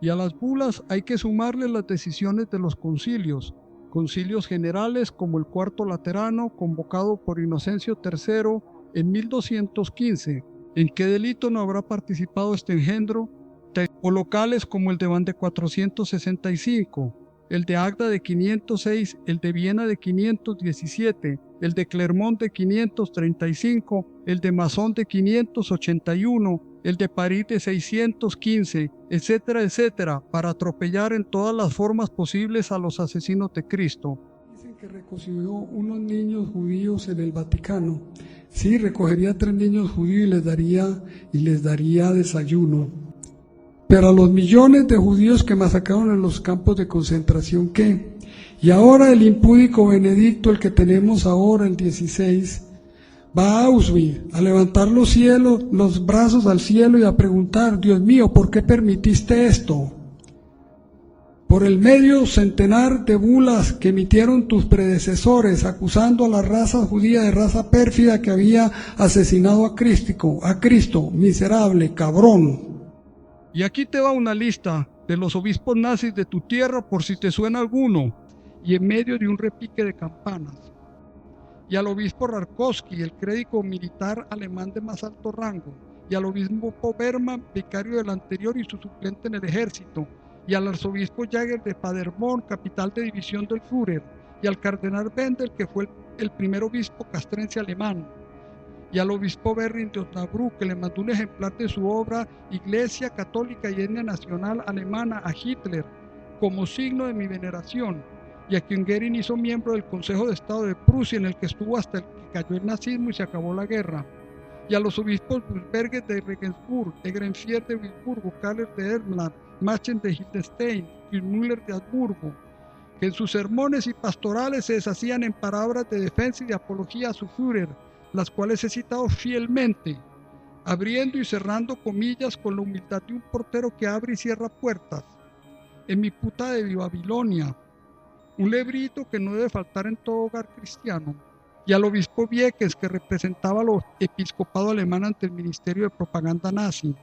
Y a las bulas hay que sumarle las decisiones de los concilios generales como el Cuarto Laterano, convocado por Inocencio III en 1215, ¿en qué delito no habrá participado este engendro? O locales como el de Van de 465, el de Agda de 506, el de Viena de 517, el de Clermont de 535, el de Masson de 581, el de París de 615, etcétera, etcétera, para atropellar en todas las formas posibles a los asesinos de Cristo. Dicen que recogió unos niños judíos en el Vaticano. Sí, recogería 3 niños judíos y les daría desayuno. Pero a los millones de judíos que masacraron en los campos de concentración, ¿qué? Y ahora el impúdico Benedicto, el que tenemos ahora, el 16, va a Auschwitz a levantar los brazos al cielo y a preguntar: Dios mío, ¿por qué permitiste esto? Por el medio centenar de bulas que emitieron tus predecesores acusando a la raza judía de raza pérfida que había asesinado a Cristo, miserable, cabrón. Y aquí te va una lista de los obispos nazis de tu tierra por si te suena alguno, y en medio de un repique de campanas. Y al obispo Rarkowski, el crédito militar alemán de más alto rango, y al obispo Berman, vicario del anterior y su suplente en el ejército, y al arzobispo Jäger de Paderborn, capital de división del Führer, y al cardenal Wendel, que fue el primer obispo castrense alemán, y al obispo Berrin de Osnabrück, que le mandó un ejemplar de su obra Iglesia Católica y Etnia Nacional Alemana a Hitler, como signo de mi veneración, y a quien Goering hizo miembro del Consejo de Estado de Prusia, en el que estuvo hasta que cayó el nazismo y se acabó la guerra, y a los obispos Bulberger de Regensburg, Egrenfier de Wilburgo, Kaller de Ermland, Machen de Hildestein y Müller de Habsburgo, que en sus sermones y pastorales se deshacían en palabras de defensa y de apología a su Führer, las cuales he citado fielmente, abriendo y cerrando comillas con la humildad de un portero que abre y cierra puertas. En mi puta de Babilonia, un librito que no debe faltar en todo hogar cristiano, y al obispo Viekes, que representaba al episcopado alemán ante el ministerio de propaganda nazi.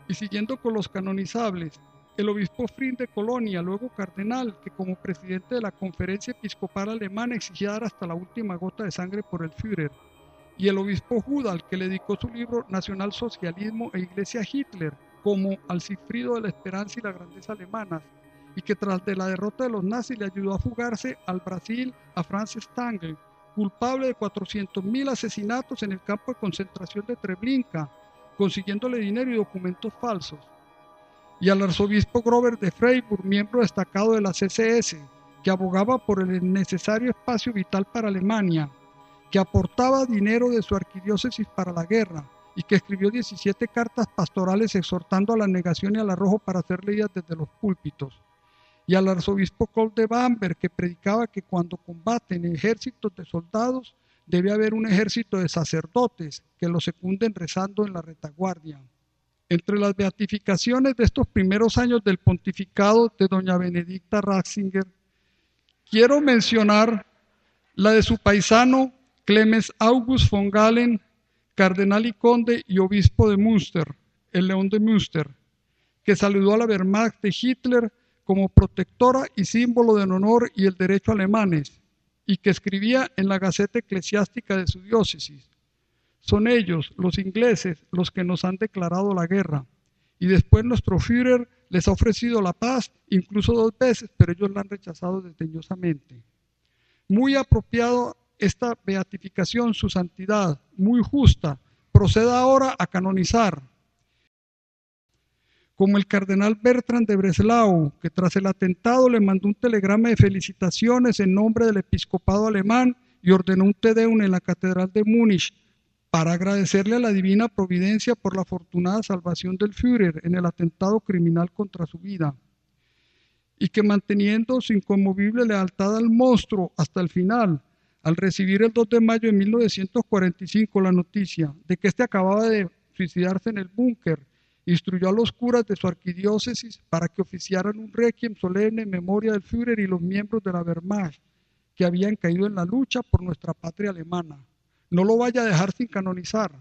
Y siguiendo con los canonizables, el obispo Frin de Colonia, luego cardenal, que como presidente de la Conferencia Episcopal Alemana exigía dar hasta la última gota de sangre por el Führer, y el obispo Judal, que le dedicó su libro Nacionalsocialismo e Iglesia Hitler, como al Cifrido de la Esperanza y la Grandeza Alemanas, y que tras de la derrota de los nazis le ayudó a fugarse al Brasil a Franz Stangl, culpable de 400.000 asesinatos en el campo de concentración de Treblinka, consiguiéndole dinero y documentos falsos. Y al arzobispo Grover de Freiburg, miembro destacado de la CSS, que abogaba por el necesario espacio vital para Alemania, que aportaba dinero de su arquidiócesis para la guerra y que escribió 17 cartas pastorales exhortando a la negación y al arrojo para ser leídas desde los púlpitos. Y al arzobispo Kohl de Bamberg, que predicaba que cuando combaten ejércitos de soldados, debe haber un ejército de sacerdotes que los secunden rezando en la retaguardia. Entre las beatificaciones de estos primeros años del pontificado de doña Benedicta Ratzinger, quiero mencionar la de su paisano Clemens August von Galen, cardenal y conde y obispo de Münster, el León de Münster, que saludó a la Wehrmacht de Hitler como protectora y símbolo del honor y el derecho alemanes, y que escribía en la Gaceta Eclesiástica de su diócesis: son ellos, los ingleses, los que nos han declarado la guerra, y después nuestro Führer les ha ofrecido la paz, incluso 2 veces, pero ellos la han rechazado desdeñosamente. Muy apropiado esta beatificación, su santidad, muy justa, proceda ahora a canonizar, como el cardenal Bertrand de Breslau, que tras el atentado le mandó un telegrama de felicitaciones en nombre del episcopado alemán y ordenó un Te Deum en la catedral de Múnich para agradecerle a la divina providencia por la afortunada salvación del Führer en el atentado criminal contra su vida, y que manteniendo su inconmovible lealtad al monstruo hasta el final, al recibir el 2 de mayo de 1945 la noticia de que éste acababa de suicidarse en el búnker, instruyó a los curas de su arquidiócesis para que oficiaran un requiem solemne en memoria del Führer y los miembros de la Wehrmacht que habían caído en la lucha por nuestra patria alemana. No lo vaya a dejar sin canonizar.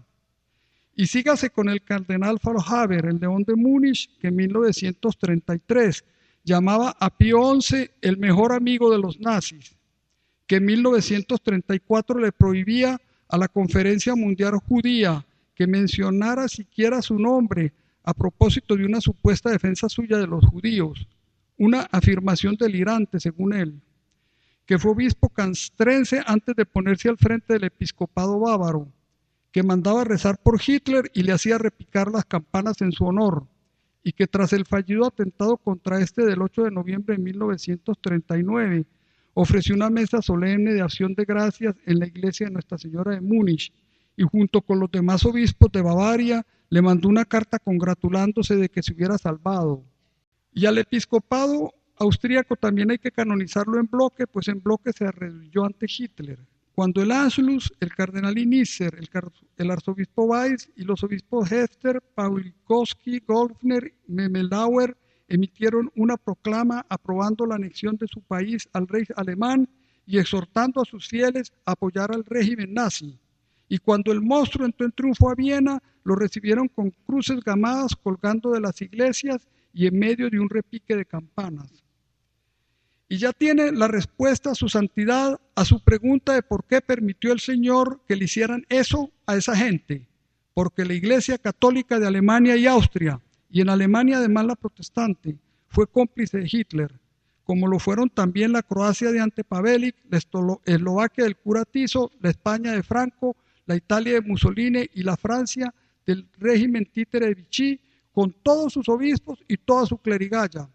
Y sígase con el cardenal Faulhaber, el león de Múnich, que en 1933 llamaba a Pío XI el mejor amigo de los nazis, que en 1934 le prohibía a la Conferencia Mundial Judía que mencionara siquiera su nombre a propósito de una supuesta defensa suya de los judíos, una afirmación delirante según él, que fue obispo castrense antes de ponerse al frente del episcopado bávaro, que mandaba rezar por Hitler y le hacía repicar las campanas en su honor, y que tras el fallido atentado contra este del 8 de noviembre de 1939, ofreció una mesa solemne de acción de gracias en la iglesia de Nuestra Señora de Múnich, y junto con los demás obispos de Bavaria le mandó una carta congratulándose de que se hubiera salvado. Y al episcopado austríaco también hay que canonizarlo en bloque, pues en bloque se arrodilló ante Hitler. Cuando el Anschluss, el cardenal Inisser, el arzobispo Weiss y los obispos Hefter, Pawlikowski, Goldner, Memelauer emitieron una proclama aprobando la anexión de su país al rey alemán y exhortando a sus fieles a apoyar al régimen nazi. Y cuando el monstruo entró en triunfo a Viena, lo recibieron con cruces gamadas colgando de las iglesias y en medio de un repique de campanas. Y ya tiene la respuesta su santidad a su pregunta de por qué permitió el Señor que le hicieran eso a esa gente. Porque la Iglesia Católica de Alemania y Austria, y en Alemania además la protestante, fue cómplice de Hitler, como lo fueron también la Croacia de Ante Pavelic, la Eslovaquia del cura Tiso, la España de Franco, la Italia de Mussolini y la Francia del régimen títere de Vichy, con todos sus obispos y toda su clerigalla.